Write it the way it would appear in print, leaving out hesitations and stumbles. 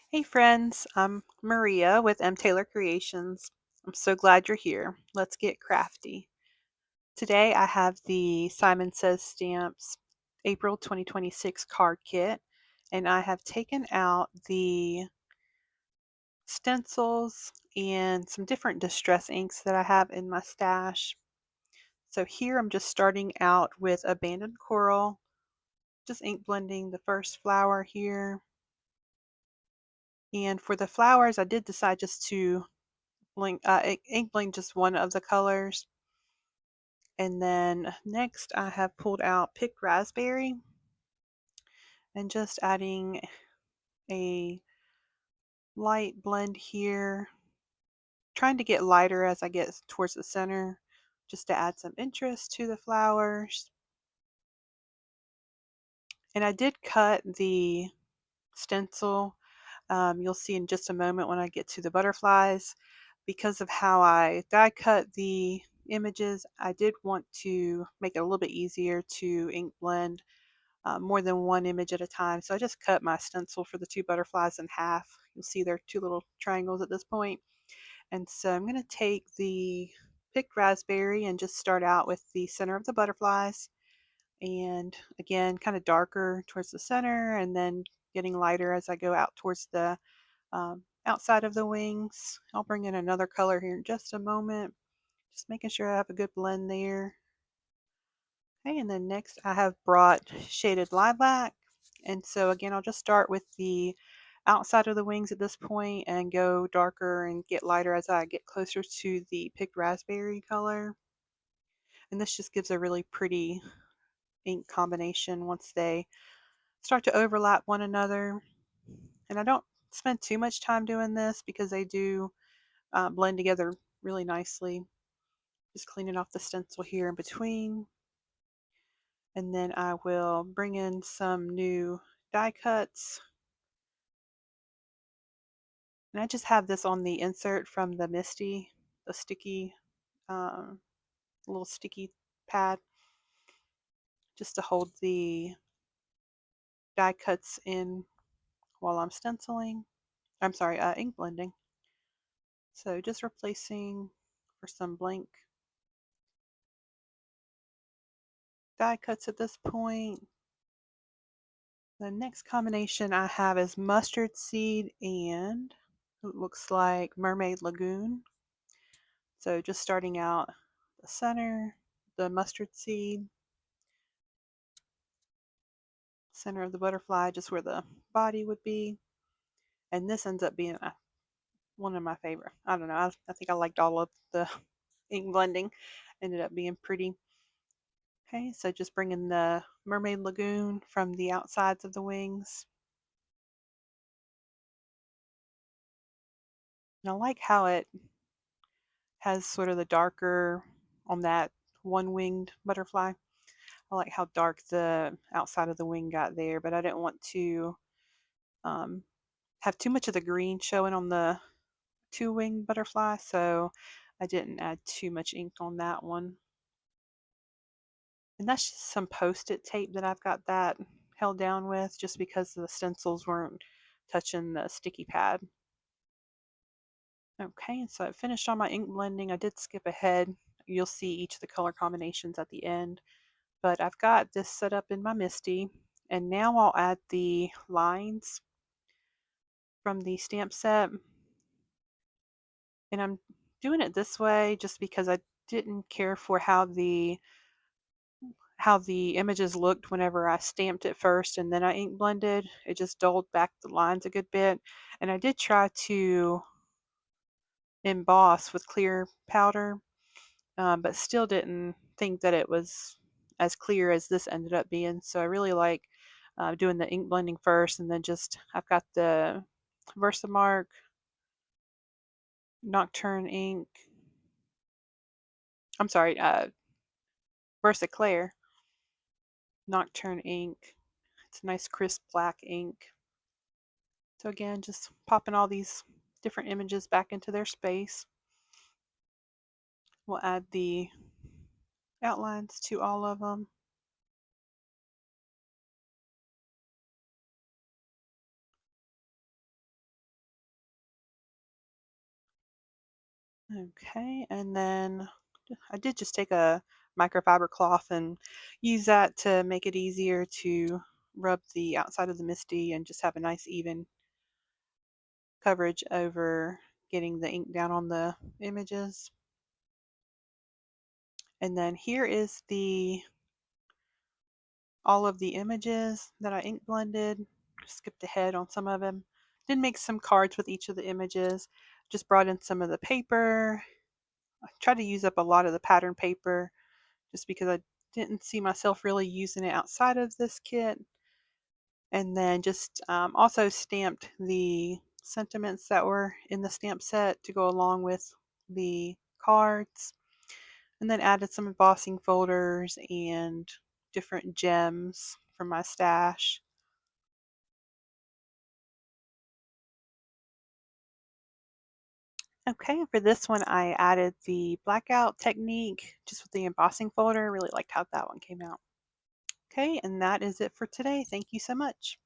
Hey friends, I'm Maria with MTaylor Creations. I'm so glad you're here. Let's get crafty. Today I have the Simon Says Stamps April 2026 card kit, and I have taken out the stencils and some different distress inks that I have in my stash. So here I'm just starting out with Abandoned Coral, just ink blending the first flower here. And for the flowers, I did decide just to ink blend just one of the colors. And then next I have pulled out picked raspberry and just adding a light blend here, trying to get lighter as I get towards the center, just to add some interest to the flowers. And I did cut the stencil. You'll see in just a moment when I get to the butterflies. Because of how I die cut the images, I did want to make it a little bit easier to ink blend more than one image at a time. So I just cut my stencil for the two butterflies in half. You'll see they're two little triangles at this point. And so I'm going to take the picked raspberry and just start out with the center of the butterflies. And again, kind of darker towards the center and then getting lighter as I go out towards the outside of the wings. I'll bring in another color here in just a moment. Just making sure I have a good blend there. Okay, and then next I have brought shaded lilac. And so again, I'll just start with the outside of the wings at this point and go darker and get lighter as I get closer to the picked raspberry color. And this just gives a really pretty ink combination once they start to overlap one another. And I don't spend too much time doing this because they do blend together really nicely. Just cleaning off the stencil here in between. And then I will bring in some new die cuts. And I just have this on the insert from the Misty, the sticky, um, little sticky pad, just to hold the die cuts in while I'm stenciling. I'm sorry, ink blending. So just replacing for some blank die cuts at this point. The next combination I have is mustard seed and it looks like Mermaid Lagoon. So just starting out the center, the mustard seed, center of the butterfly, just where the body would be. And this ends up being one of my favorite. I don't know. I think I liked all of the ink blending. Ended up being pretty. Okay, so just bringing the Mermaid Lagoon from the outsides of the wings. And I like how it has sort of the darker on that one-winged butterfly. I like how dark the outside of the wing got there, but I didn't want to um, have too much of the green showing on the two-winged butterfly, so I didn't add too much ink on that one. And that's just some post-it tape that I've got that held down with just because the stencils weren't touching the sticky pad. Okay, and so I finished all my ink blending. I did skip ahead. You'll see each of the color combinations at the end. But I've got this set up in my Misty. And now I'll add the lines from the stamp set. And I'm doing it this way just because I didn't care for how the images looked whenever I stamped it first and then I ink blended. It just dulled back the lines a good bit. And I did try to emboss with clear powder, but still didn't think that it was as clear as this ended up being. So I really like doing the ink blending first, and then just I've got the Versamark Nocturne ink. I'm sorry, Versaclair Nocturne ink. It's a nice crisp black ink. So again, just popping all these different images back into their space. We'll add the outlines to all of them. Okay, and then I did just take a microfiber cloth and use that to make it easier to rub the outside of the MISTI and just have a nice even coverage over getting the ink down on the images. And then here is all of the images that I ink blended. Skipped ahead on some of them. Did make some cards with each of the images. Just brought in some of the paper. I tried to use up a lot of the pattern paper just because I didn't see myself really using it outside of this kit. And then just also stamped the sentiments that were in the stamp set to go along with the cards. And then added some embossing folders and different gems from my stash. Okay, for this one I added the blackout technique just with the embossing folder. Really liked how that one came out. Okay, and that is it for today. Thank you so much.